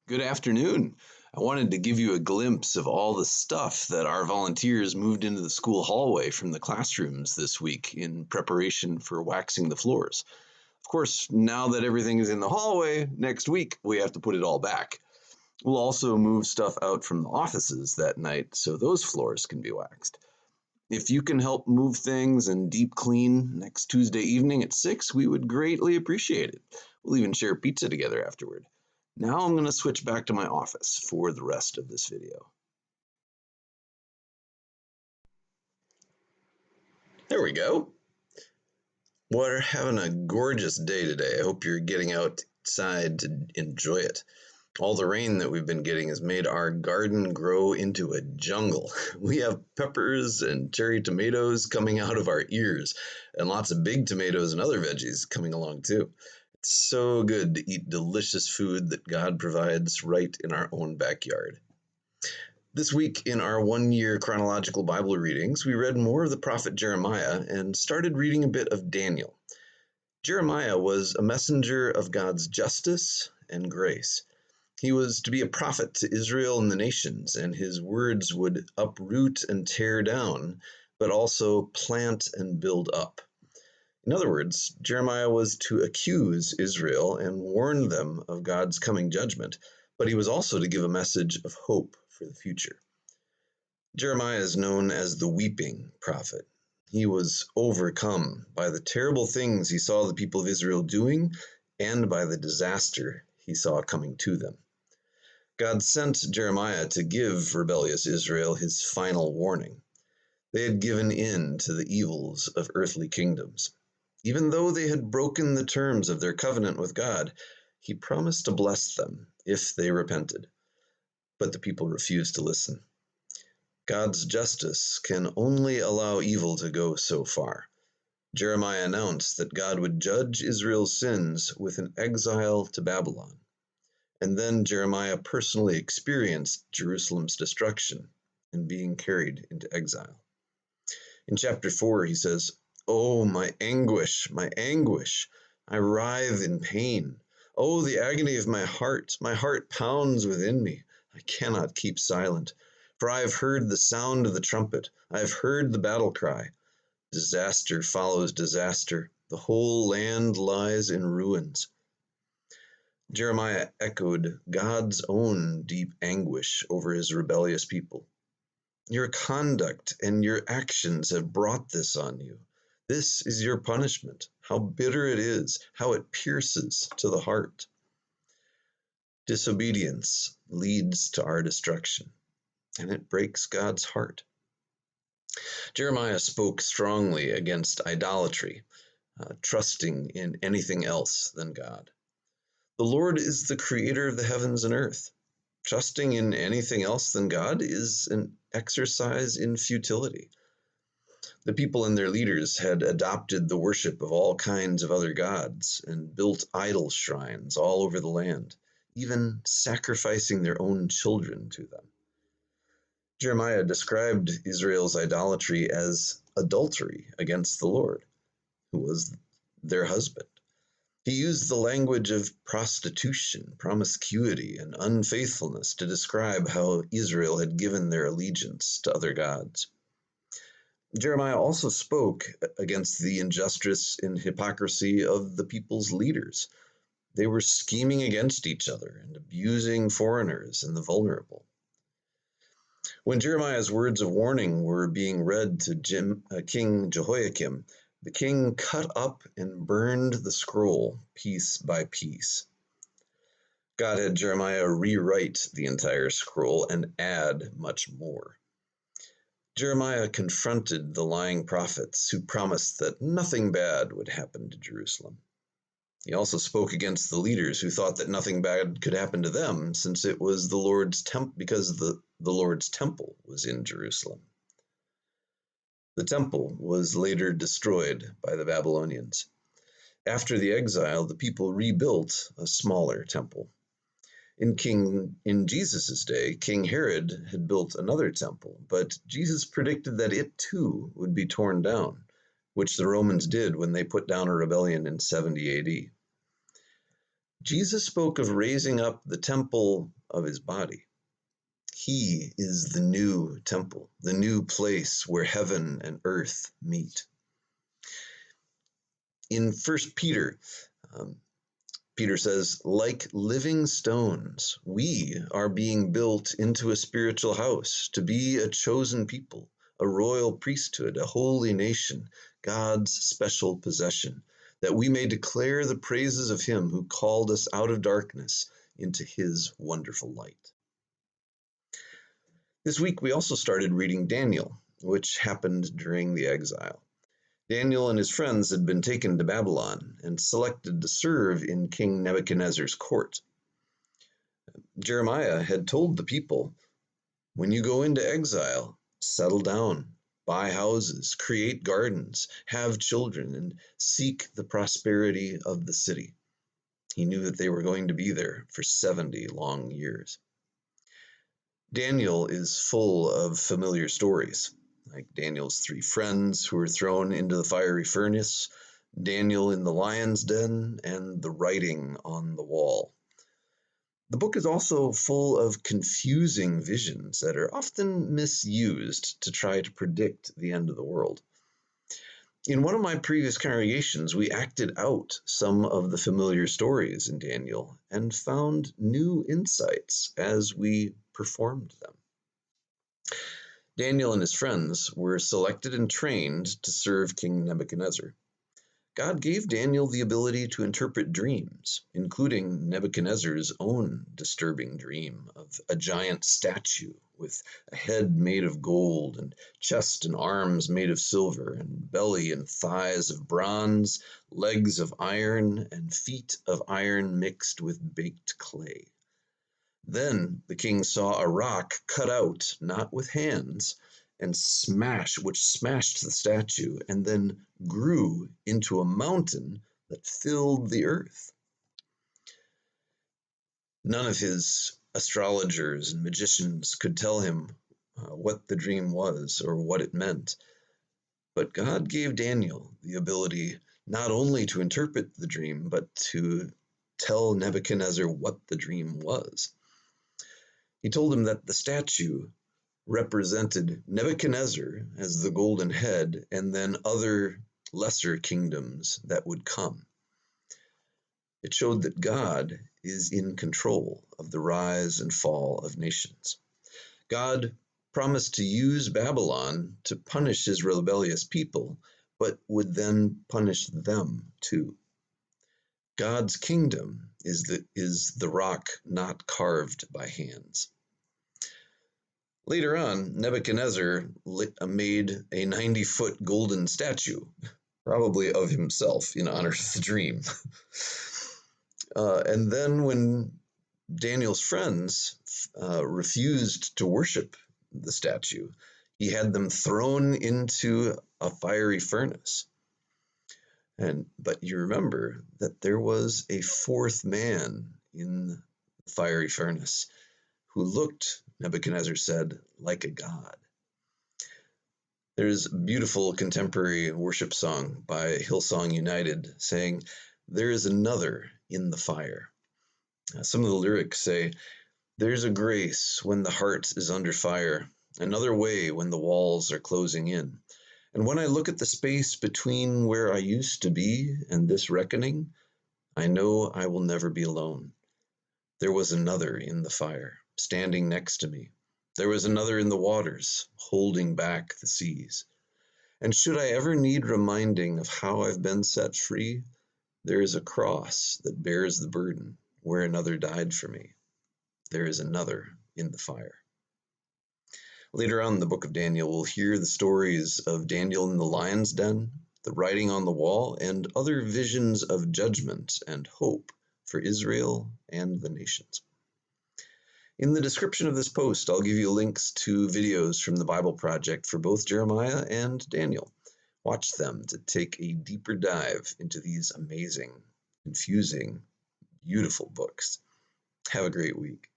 Good afternoon. I wanted to give you a glimpse of all the stuff that our volunteers moved into the school hallway from the classrooms this week in preparation for waxing the floors. Of course, now that everything is in the hallway, next week we have to put it all back. We'll also move stuff out from the offices that night so those floors can be waxed. If you can help move things and deep clean next Tuesday evening at 6, we would greatly appreciate it. We'll even share pizza together afterward. Now I'm going to switch back to my office for the rest of this video. There we go. We're having a gorgeous day today. I hope you're getting outside to enjoy it. All the rain that we've been getting has made our garden grow into a jungle. We have peppers and cherry tomatoes coming out of our ears, and lots of big tomatoes and other veggies coming along too. It's so good to eat delicious food that God provides right in our own backyard. This week in our one-year chronological Bible readings, we read more of the prophet Jeremiah and started reading a bit of Daniel. Jeremiah was a messenger of God's justice and grace. He was to be a prophet to Israel and the nations, and his words would uproot and tear down, but also plant and build up. In other words, Jeremiah was to accuse Israel and warn them of God's coming judgment, but he was also to give a message of hope for the future. Jeremiah is known as the weeping prophet. He was overcome by the terrible things he saw the people of Israel doing and by the disaster he saw coming to them. God sent Jeremiah to give rebellious Israel his final warning. They had given in to the evils of earthly kingdoms. Even though they had broken the terms of their covenant with God, he promised to bless them if they repented. But the people refused to listen. God's justice can only allow evil to go so far. Jeremiah announced that God would judge Israel's sins with an exile to Babylon. And then Jeremiah personally experienced Jerusalem's destruction and being carried into exile. In chapter 4, he says, "Oh, my anguish, I writhe in pain. Oh, the agony of my heart pounds within me. I cannot keep silent, for I have heard the sound of the trumpet. I have heard the battle cry. Disaster follows disaster. The whole land lies in ruins." Jeremiah echoed God's own deep anguish over his rebellious people. "Your conduct and your actions have brought this on you. This is your punishment. How bitter it is, how it pierces to the heart." Disobedience leads to our destruction, and it breaks God's heart. Jeremiah spoke strongly against idolatry, trusting in anything else than God. The Lord is the creator of the heavens and earth. Trusting in anything else than God is an exercise in futility. The people and their leaders had adopted the worship of all kinds of other gods and built idol shrines all over the land, even sacrificing their own children to them. Jeremiah described Israel's idolatry as adultery against the Lord, who was their husband. He used the language of prostitution, promiscuity, and unfaithfulness to describe how Israel had given their allegiance to other gods. Jeremiah also spoke against the injustice and hypocrisy of the people's leaders. They were scheming against each other and abusing foreigners and the vulnerable. When Jeremiah's words of warning were being read to King Jehoiakim, the king cut up and burned the scroll piece by piece. God had Jeremiah rewrite the entire scroll and add much more. Jeremiah confronted the lying prophets who promised that nothing bad would happen to Jerusalem. He also spoke against the leaders who thought that nothing bad could happen to them since it was the Lord's because the Lord's temple was in Jerusalem. The temple was later destroyed by the Babylonians. After the exile, the people rebuilt a smaller temple. In Jesus' day, King Herod had built another temple, but Jesus predicted that it too would be torn down, which the Romans did when they put down a rebellion in 70 AD. Jesus spoke of raising up the temple of his body. He is the new temple, the new place where heaven and earth meet. In 1 Peter, um, Peter says, like living stones, we are being built into a spiritual house to be a chosen people, a royal priesthood, a holy nation, God's special possession, that we may declare the praises of him who called us out of darkness into his wonderful light. This week we also started reading Daniel, which happened during the exile. Daniel and his friends had been taken to Babylon and selected to serve in King Nebuchadnezzar's court. Jeremiah had told the people, when you go into exile, settle down, buy houses, create gardens, have children, and seek the prosperity of the city. He knew that they were going to be there for 70 long years. Daniel is full of familiar stories, like Daniel's 3 friends who were thrown into the fiery furnace, Daniel in the lion's den, and the writing on the wall. The book is also full of confusing visions that are often misused to try to predict the end of the world. In one of my previous congregations, we acted out some of the familiar stories in Daniel and found new insights as we performed them. Daniel and his friends were selected and trained to serve King Nebuchadnezzar. God gave Daniel the ability to interpret dreams, including Nebuchadnezzar's own disturbing dream of a giant statue with a head made of gold and chest and arms made of silver and belly and thighs of bronze, legs of iron and feet of iron mixed with baked clay. Then the king saw a rock cut out, not with hands, and which smashed the statue and then grew into a mountain that filled the earth. None of his astrologers and magicians could tell him what the dream was or what it meant. But God gave Daniel the ability not only to interpret the dream, but to tell Nebuchadnezzar what the dream was. He told him that the statue represented Nebuchadnezzar as the golden head and then other lesser kingdoms that would come. It showed that God is in control of the rise and fall of nations. God promised to use Babylon to punish his rebellious people, but would then punish them too. God's kingdom is the rock not carved by hands. Later on, Nebuchadnezzar made a 90-foot golden statue, probably of himself in honor of the dream. And then when Daniel's friends refused to worship the statue, he had them thrown into a fiery furnace. But you remember that there was a 4th man in the fiery furnace who looked, Nebuchadnezzar said, like a god. There's a beautiful contemporary worship song by Hillsong United saying, "There is another in the fire." Some of the lyrics say, "There's a grace when the heart is under fire, another way when the walls are closing in. And when I look at the space between where I used to be and this reckoning, I know I will never be alone. There was another in the fire, standing next to me. There was another in the waters, holding back the seas. And should I ever need reminding of how I've been set free, there is a cross that bears the burden where another died for me. There is another in the fire." Later on in the book of Daniel, we'll hear the stories of Daniel in the lion's den, the writing on the wall, and other visions of judgment and hope for Israel and the nations. In the description of this post, I'll give you links to videos from the Bible Project for both Jeremiah and Daniel. Watch them to take a deeper dive into these amazing, confusing, beautiful books. Have a great week.